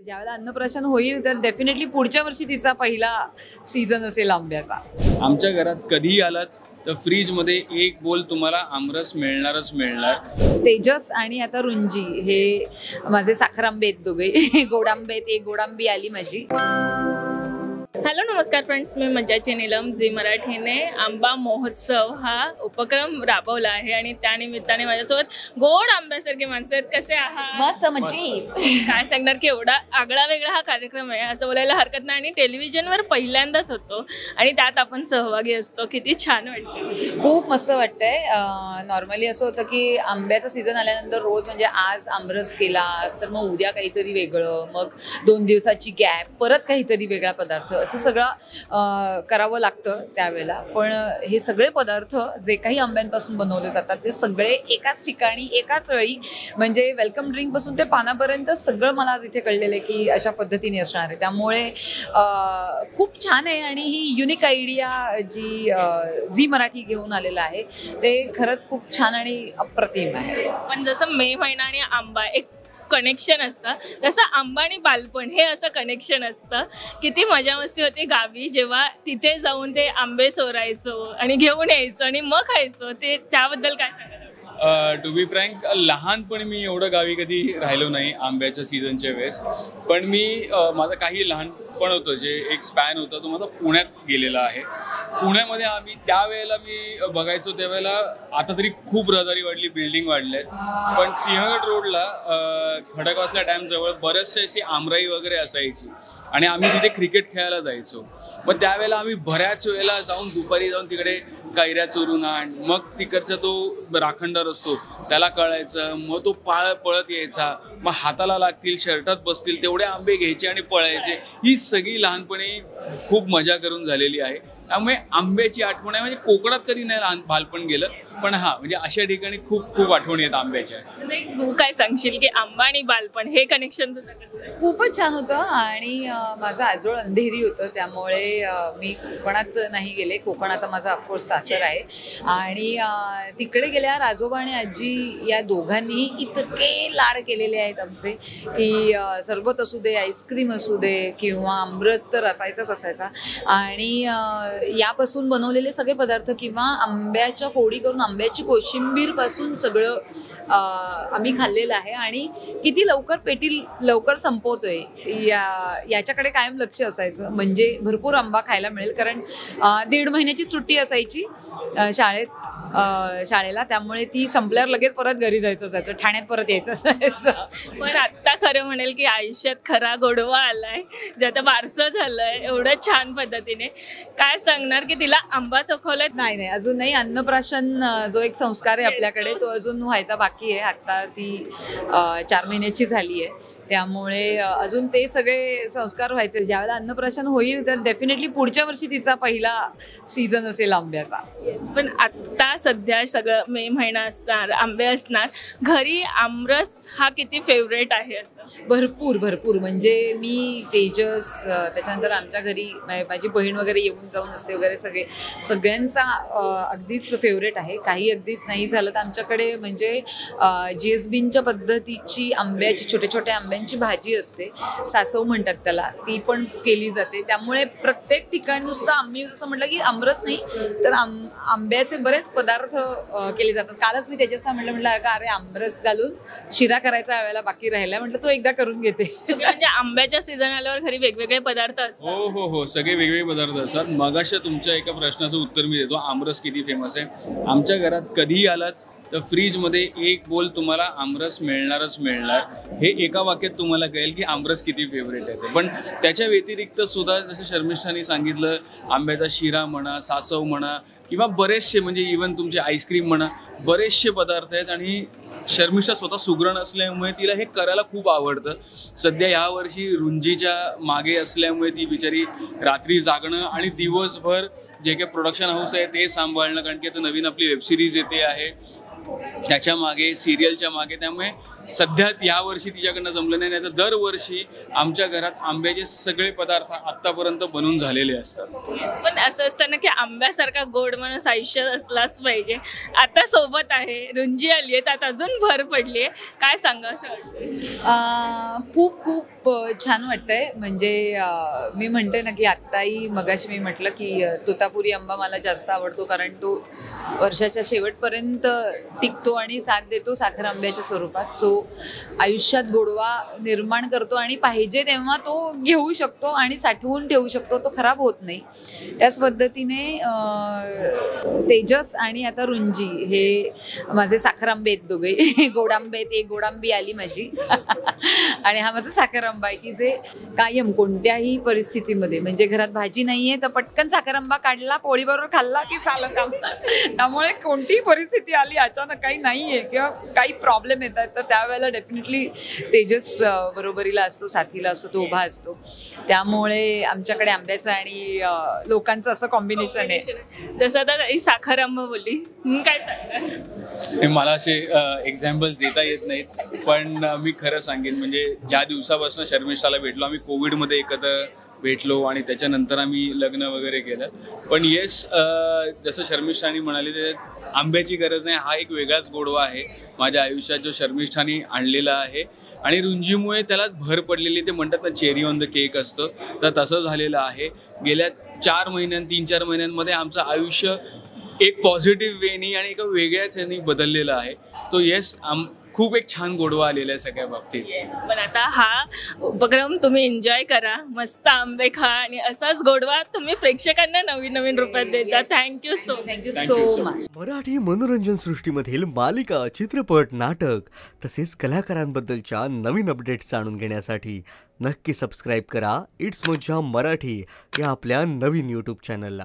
ज्यावेळेला अन्नप्राशन होईल तर डेफिनेटली पुढच्या वर्षी तिचा पहिला सीझन असेल आंब्याचा. आमच्या घरात कधीही आलात तर फ्रीजमध्ये एक बोल तुम्हाला आमरस मिळणारच मिळणार. तेजस आणि आता रुंजी हे माझे साखर आंबे आहेत दोघे. गोड आंबे आहेत. एक गोड आंबी आली माझी. हॅलो नमस्कार फ्रेंड्स, मी मज्जाची नीलम. झी मराठीने आंबा महोत्सव हा उपक्रम राबवला आहे आणि त्यानिमित्ताने माझ्यासोबत गोड आंब्यासारखे माणसं आहेत. कसे आहात? मस्त मज्जा. काय सांगणार की एवढा आगळा वेगळा हा कार्यक्रम आहे असं बोलायला हरकत नाही आणि टेलिव्हिजनवर पहिल्यांदाच होतो आणि त्यात आपण सहभागी असतो. किती छान वाटतं. खूप मस्त वाटतंय. नॉर्मली असं होतं की आंब्याचा सीझन आल्यानंतर रोज म्हणजे आज आमरस केला तर मग उद्या काहीतरी वेगळं, मग 2 दिवसाची गॅप, परत काहीतरी वेगळा पदार्थ, असं सगळं करावं लागतं त्यावेळेला. पण हे सगळे पदार्थ जे काही आंब्यांपासून बनवले जातात ते सगळे एकाच ठिकाणी एकाच वेळी, म्हणजे वेलकम ड्रिंक पासून ते पानापर्यंत सगळं मला आज इथे कळलेलं आहे की अशा पद्धतीने असणार आहे. त्यामुळे खूप छान आहे आणि ही युनिक आयडिया जी झी मराठी घेऊन आलेलं आहे ते खरंच खूप छान आणि अप्रतिम आहे. पण जसं मे महिना आणि आंबा एक कनेक्शन असतं तसं आंबा आणि बालपण हे असं कनेक्शन असतं. किती मजा मस्ती होती गावी जेव्हा तिथे जाऊन ते आंबे चोरायचो आणि घेऊन यायचो आणि मग खायचो. ते त्याबद्दल काय सांगाल? टू बी फ्रँक, लहानपणी मी एवढं गावी कधी राहिलो नाही आंब्याच्या सीझनच्या वेळेस. पण मी माझं काही लहानपण होतं जे एक स्पॅन होता तो माझा पुण्यात गेलेला आहे. पुण्यामध्ये आम्ही त्यावेळेला मी बघायचो त्यावेळेला आता तरी खूप रहदारी वाढली, बिल्डिंग वाढल्या आहेत. पण सिंहगड रोडला खडकवासला डॅमजवळ बरेचसे अशी आमराई वगैरे असायची आणि आम्ही तिथे क्रिकेट खेळायला जायचो. मग त्यावेळेला आम्ही बऱ्याच वेळेला जाऊन दुपारी जाऊन तिकडे कैऱ्या चोरून आण, मग तिकडचा तो राखणदार असतो त्याला कळायचं, मग तो पळत यायचा, मग हाताला लागतील, शर्टात बसतील तेवढे आंबे घ्यायचे आणि पळायचे. ही सगळी लहानपणी खूप मजा करून झालेली आहे. त्यामुळे आंब्याची आठवण आहे. म्हणजे कोकणात कधी नाही बालपण गेलं, पण हा म्हणजे अशा ठिकाणी खूप खूप आठवणी आहेत आंब्याच्या. तू काय सांगशील की आंबा आणि बालपण हे कनेक्शन तुझं कसं आहे? खूपच छान होतं आणि माझं आजोळ अंधेरी होतं त्यामुळे मी कोकणात नाही गेले. कोकण आता माझं ऑफकोर्स सासर आहे आणि तिकडे गेल्यावर आजोबा आणि आजी या दोघांनी इतके लाड केलेले आहेत आमचे की सरबत असू दे, आईस्क्रीम असू दे किंवा आमरस तर असायचाच असायचा. आणि यापासून बनवलेले सगळे पदार्थ किंवा आंब्याच्या फोडी करून आंब्याची कोशिंबीर पासून सगळं आम्ही खाल्लेलं आहे. आणि किती लवकर पेटी लवकर संपवतोय याच्याकडे कायम लक्ष असायचं. म्हणजे भरपूर आंबा खायला मिळेल कारण 1.5 महिन्याची सुट्टी असायची शाळेला. त्यामुळे ती संपल्यावर लगेच परत घरी जायचं असायचं, ठाण्यात परत यायचं असायचं. पण आत्ता खरं म्हणेल की आयुष्यात खरा गोडवा आलाय, जे आता बारसं झालंय एवढं छान पद्धतीने. काय सांगणार की तिला आंबा चोखवलाय? नाही, अजून नाही. अन्नप्राशन जो एक संस्कार आहे आपल्याकडे तो अजून व्हायचा बाकी आहे. आत्ता ती 4 महिन्याची झाली आहे त्यामुळे अजून ते सगळे संस्कार व्हायचे. ज्यावेळेला अन्नप्राशन होईल तर डेफिनेटली पुढच्या वर्षी तिचा पहिला सीझन असेल आंब्याचा. पण आत्ता सध्या सगळं मे महिना असणार, आंबे असणार, घरी आमरस हा किती फेवरेट आहे? असं भरपूर म्हणजे मी, तेजस, त्याच्यानंतर आमच्या घरी माझी बहीण वगैरे येऊन जाऊन असते वगैरे, सगळ्यांचा अगदीच फेवरेट आहे. काही अगदीच नाही झालं तर आमच्याकडे म्हणजे GSBच्या पद्धतीची आंब्याची छोट्या आंब्यांची भाजी असते, सासव म्हणतात त्याला, ती पण केली जाते. त्यामुळे प्रत्येक ठिकाणी नुसतं आम्ही जसं म्हटलं की आमरस नाही तर आंब्याचे बरेच पदार्थ केले जातात. कालच मी तेजसला म्हटलं अरे आमरस घालून शिरा करायचा वेळेला बाकी राहिला, म्हटलं तो एकदा करून घेते. म्हणजे आंब्याच्या सीझन आल्यावर घरी वेगवेगळे पदार्थ असतात. हो, सगळे वेगवेगळे पदार्थ असतात. मगाशी तुमच्या एका प्रश्नाचं उत्तर मी देतो, आमरस किती फेमस आहे. आमच्या घरात कधीही आलात तर फ्रीजमध्ये एक बोल तुम्हाला आमरस मिळणारच मिळणार. हे एका वाक्यात तुम्हाला कळेल की आमरस किती फेवरेट आहे. पण त्याच्या व्यतिरिक्त सुद्धा जसं शर्मिष्ठाने सांगितलं, आंब्याचा शिरा म्हणा, सासव म्हणा किंवा बरेचसे म्हणजे इवन तुमचे आईस्क्रीम म्हणा, बरेचसे पदार्थ आहेत. आणि शर्मिष्ठा स्वतः सुगरण असल्यामुळे तिला हे करायला खूप आवडतं. सध्या यावर्षी रुंजीच्या मागे असल्यामुळे ती बिचारी रात्री जागणं आणि दिवसभर जे काही प्रोडक्शन हाऊस आहे ते सांभाळणं, कारण की आता नवीन आपली वेबसिरीज येते आहे त्याच्या मागे, सिरियलच्या मागे, त्यामुळे सध्या यावर्षी तिच्याकडनं जमलं नाही, तर दरवर्षी आमच्या घरात आंब्याचे सगळे पदार्थ आत्तापर्यंत बनून झालेले असतात. पण असं असतं ना की आंब्यासारखा गोड माणूस आयुष्यात असलाच पाहिजे. आता सोबत आहे, रुंजी आली आहे, त्यात अजून भर पडली आहे. काय सांगा असं वाटतं? खूप खूप छान वाटतंय. म्हणजे मी म्हणते ना की आत्ताही मगाशी मी म्हटलं की तोतापुरी आंबा मला जास्त आवडतो, कारण तो वर्षाच्या शेवटपर्यंत टिकतो आणि साथ देतो साखर आंब्याच्या स्वरूपात. सो आयुष्यात गोडवा निर्माण करतो आणि पाहिजे तेव्हा तो घेऊ शकतो आणि साठवून ठेवू शकतो, तो खराब होत नाही. त्याच पद्धतीने तेजस आणि आता रुंजी हे माझे साखर आंबे आहेत दोघे. गोडांबे आहेत. एक गोडांबी आली माझी आणि हा माझा साखर आंबा आहे की जे कायम कोणत्याही परिस्थितीमध्ये, म्हणजे घरात भाजी नाहीये तर पटकन साखर आंबा काढला, पोळीबरोबर खाल्ला की चालत. त्यामुळे कोणतीही परिस्थिती आली, अचानक काही नाहीये किंवा काही प्रॉब्लेम येतात, तर त्यावेळेला डेफिनेटली तेजस बरोबरीला असतो, साथीला असतो, तो उभा असतो. त्यामुळे आमच्याकडे आंब्याचं आणि लोकांचं असं कॉम्बिनेशन आहे. जसं आता साखर आंबा बोलली, काय सांगणार? मला असे एक्झाम्पल्स देता येत नाहीत, पण मी खरं सांगेन, म्हणजे ज्या दिवसापासून शर्मिष्ठाला भेटलो, आम्ही कोविडमध्ये एकत्र भेटलो आणि त्याच्यानंतर आम्ही लग्न वगैरे केलं. पण येस, जसं शर्मिष्ठानी म्हणाली, ते आंब्याची गरज नाही, हा एक वेगळाच गोडवा आहे माझ्या आयुष्यात जो शर्मिष्ठानी आणलेला आहे. आणि रुंजीमुळे त्याला भर पडलेली, ते म्हणतात ना चेरी ऑन द केक असतं, तर तसं झालेलं आहे. गेल्या 3-4 महिन्यांमध्ये आमचं आयुष्य एक पॉझिटिव्ह वेनी आणि एका वेगळ्याच ह्यानी बदललेलं आहे. तो येस, खूप एक छान गोडवा आलेला आहे सगळ्या बाबतीत. पण आता हा उपक्रम तुम्ही एन्जॉय करा, मस्त आंबे खा आणि असाच गोडवा तुम्ही प्रेक्षकांना नवीन नवीन रूपात देता. Thank you so much. मराठी मनोरंजन सृष्टीमधील मालिका, चित्रपट, नाटक तसेच कलाकारांबद्दलच्या नवीन अपडेट्स जाणून घेण्यासाठी नक्की सबस्क्राईब करा इट्स मज्जा मराठी या आपल्या नवीन यूट्यूब चॅनलला.